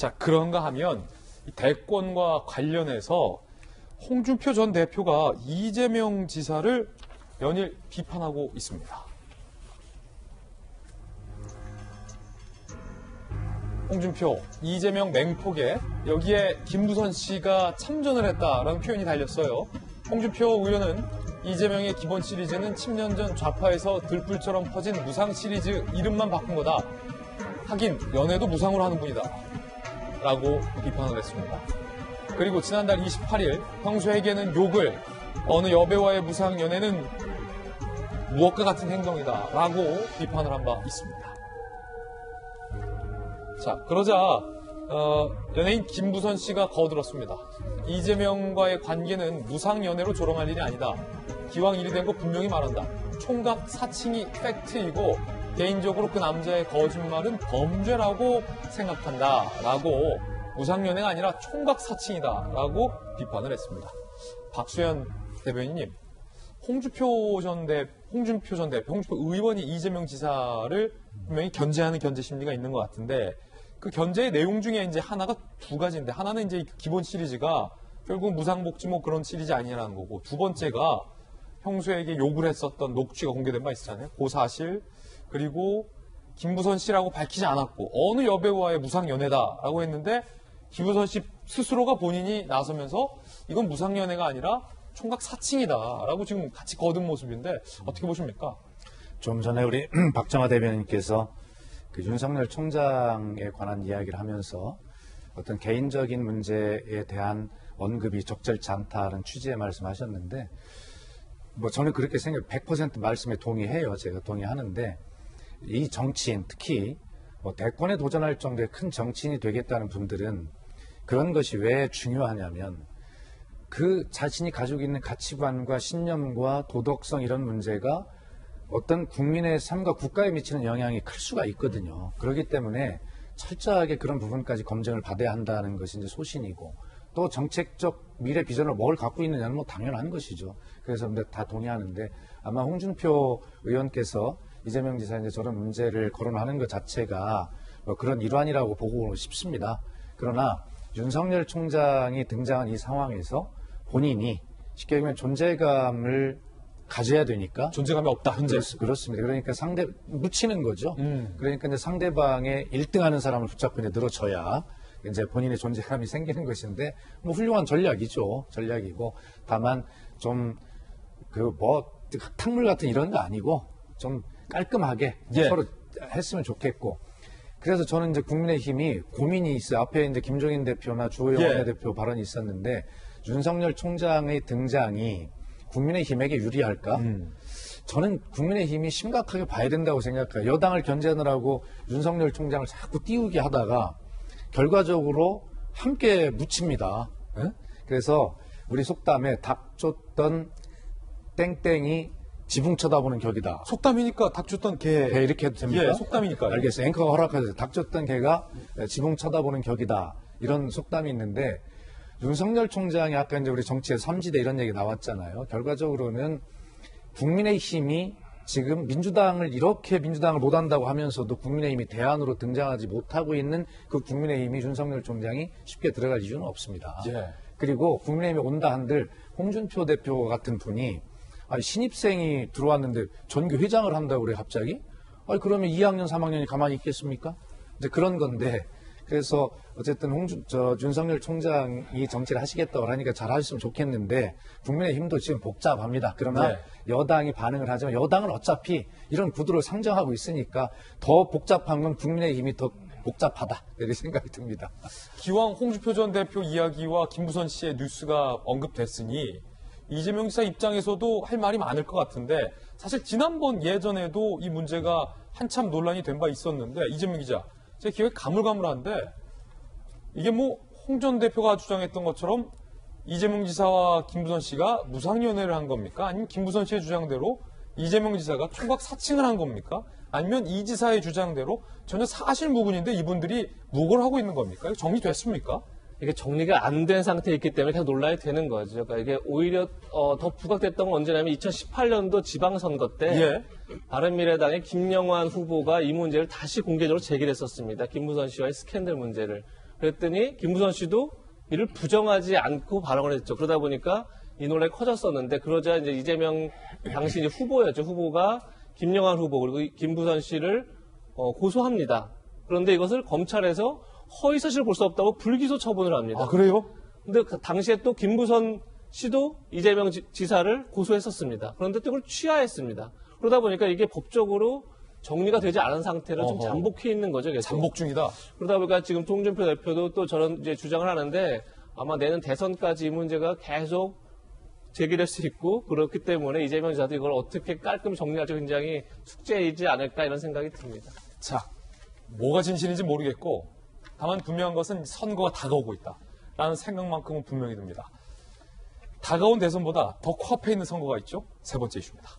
자, 그런가 하면 이 대권과 관련해서 홍준표 전 대표가 이재명 지사를 연일 비판하고 있습니다. 홍준표, 이재명 맹폭에 여기에 김부선 씨가 참전을 했다라는 표현이 달렸어요. 홍준표 의원은 이재명의 기본 시리즈는 10년 전 좌파에서 들불처럼 퍼진 무상 시리즈 이름만 바꾼 거다. 하긴 연애도 무상으로 하는 분이다. 라고 비판을 했습니다. 그리고 지난달 28일 평소에게는 욕을, 어느 여배우와의 무상 연애는 무엇과 같은 행동이다. 라고 비판을 한 바 있습니다. 자, 그러자 연예인 김부선 씨가 거들었습니다. 이재명과의 관계는 무상 연애로 조롱할 일이 아니다. 기왕 일이 된 거 분명히 말한다. 총각 사칭이 팩트이고 개인적으로 그 남자의 거짓말은 범죄라고 생각한다. 라고 무상 연애가 아니라 총각 사칭이다. 라고 비판을 했습니다. 박수현 대변인님, 홍준표 전 대표, 홍준표 의원이 이재명 지사를 분명히 견제하는 견제 심리가 있는 것 같은데, 그 견제의 내용 중에 이제 하나가 두 가지인데, 하나는 이제 기본 시리즈가 결국 무상복지 뭐 그런 시리즈 아니라는 거고, 두 번째가 형수에게 욕을 했었던 녹취가 공개된 바 있잖아요. 그 사실, 그리고 김부선 씨라고 밝히지 않았고, 어느 여배우와의 무상 연애다라고 했는데, 김부선 씨 스스로가 본인이 나서면서 이건 무상 연애가 아니라 총각 사칭이다라고 지금 같이 거둔 모습인데, 어떻게 보십니까? 좀 전에 우리 박정화 대변인께서 그 윤석열 총장에 관한 이야기를 하면서 어떤 개인적인 문제에 대한 언급이 적절치 않다는 취지의 말씀하셨는데, 뭐 저는 그렇게 100% 말씀에 동의해요. 제가 동의하는데, 이 정치인, 특히 뭐 대권에 도전할 정도의 큰 정치인이 되겠다는 분들은 그런 것이 왜 중요하냐면, 그 자신이 가지고 있는 가치관과 신념과 도덕성 이런 문제가 어떤 국민의 삶과 국가에 미치는 영향이 클 수가 있거든요. 그렇기 때문에 철저하게 그런 부분까지 검증을 받아야 한다는 것이 이제 소신이고, 또 정책적 미래 비전을 뭘 갖고 있느냐는 뭐 당연한 것이죠. 그래서 다 동의하는데, 아마 홍준표 의원께서 이재명 지사 이제 저런 문제를 거론하는 것 자체가 뭐 그런 일환이라고 보고 싶습니다. 그러나 윤석열 총장이 등장한 이 상황에서 본인이 쉽게 얘기하면 존재감을 가져야 되니까. 존재감이 없다, 현재. 그렇습니다. 그러니까 묻히는 거죠. 그러니까 이제 상대방의 1등하는 사람을 붙잡고 이제 늘어져야 이제 본인의 존재감이 생기는 것인데, 뭐 훌륭한 전략이죠. 전략이고, 다만 좀 흙탕물 같은 이런 거 아니고 좀 깔끔하게 서로 했으면 좋겠고. 그래서 저는 이제 국민의힘이 고민이 있어요. 앞에 이제 김종인 대표나 주호영 원내대표 발언이 있었는데, 윤석열 총장의 등장이 국민의힘에게 유리할까? 저는 국민의힘이 심각하게 봐야 된다고 생각해요. 여당을 견제하느라고 윤석열 총장을 자꾸 띄우게 하다가 결과적으로 함께 묻힙니다. 네? 그래서 우리 속담에 닭 쫓던 땡땡이 지붕 쳐다보는 격이다. 속담이니까 닭 쫓던 개. 개 이렇게 해도 됩니까? 예, 속담이니까요. 알겠어요. 앵커가 허락하세요. 닭 쫓던 개가 지붕 쳐다보는 격이다. 이런 속담이 있는데, 윤석열 총장이 아까 이제 우리 정치의 삼지대 이런 얘기 나왔잖아요. 결과적으로는 국민의힘이 지금 민주당을 못한다고 하면서도 국민의힘이 대안으로 등장하지 못하고 있는 그 국민의힘이 윤석열 총장이 쉽게 들어갈 이유는 없습니다. 그리고 국민의힘이 온다 한들 홍준표 대표 같은 분이 신입생이 들어왔는데 전교 회장을 한다고 그래 갑자기? 그러면 2학년, 3학년이 가만히 있겠습니까? 이제 그런 건데, 그래서 어쨌든 윤석열 총장이 정치를 하시겠다고 하니까 잘 하셨으면 좋겠는데, 국민의힘도 지금 복잡합니다. 그러나 여당이 반응을 하지만 여당은 어차피 이런 구도를 상정하고 있으니까 더 복잡한 건 국민의힘이 더 복잡하다, 이렇게 생각이 듭니다. 기왕 홍준표 전 대표 이야기와 김부선 씨의 뉴스가 언급됐으니 이재명 지사 입장에서도 할 말이 많을 것 같은데, 사실 지난번 예전에도 이 문제가 한참 논란이 된 바 있었는데, 이재명 기자, 제 기억에 가물가물한데, 이게 뭐 홍 전 대표가 주장했던 것처럼 이재명 지사와 김부선 씨가 무상연애를 한 겁니까? 아니면 김부선 씨의 주장대로 이재명 지사가 총각 사칭을 한 겁니까? 아니면 이 지사의 주장대로 전혀 사실무근인데 이분들이 무고를 하고 있는 겁니까? 이거 정리됐습니까? 이게 정리가 안 된 상태에 있기 때문에 계속 논란이 되는 거죠. 그러니까 이게 오히려 더 부각됐던 건 언제냐면 2018년도 지방선거 때 바른미래당의 김영환 후보가 이 문제를 다시 공개적으로 제기를 했었습니다. 김부선 씨와의 스캔들 문제를. 그랬더니 김부선 씨도 이를 부정하지 않고 발언을 했죠. 그러다 보니까 이 논란이 커졌었는데 그러자 이제 이재명 당시 이제 후보였죠. 후보가 김영환 후보 그리고 김부선 씨를 고소합니다. 그런데 이것을 검찰에서 허위사실을 볼 수 없다고 불기소 처분을 합니다. 아, 그래요? 근데 그 당시에 또 김부선 씨도 이재명 지사를 고소했었습니다. 그런데 또 이걸 취하했습니다. 그러다 보니까 이게 법적으로 정리가 되지 않은 상태로 좀 어허. 잠복해 있는 거죠. 계속. 잠복 중이다. 그러다 보니까 지금 홍준표 대표도 또 저런 이제 주장을 하는데 아마 내년 대선까지 이 문제가 계속 제기될 수 있고 그렇기 때문에 이재명 지사도 이걸 어떻게 깔끔히 정리할지 굉장히 숙제이지 않을까 이런 생각이 듭니다. 자, 뭐가 진실인지 모르겠고 다만 분명한 것은 선거가 다가오고 있다라는 생각만큼은 분명히 듭니다. 다가온 대선보다 더 코앞에 있는 선거가 있죠. 세 번째 이슈입니다.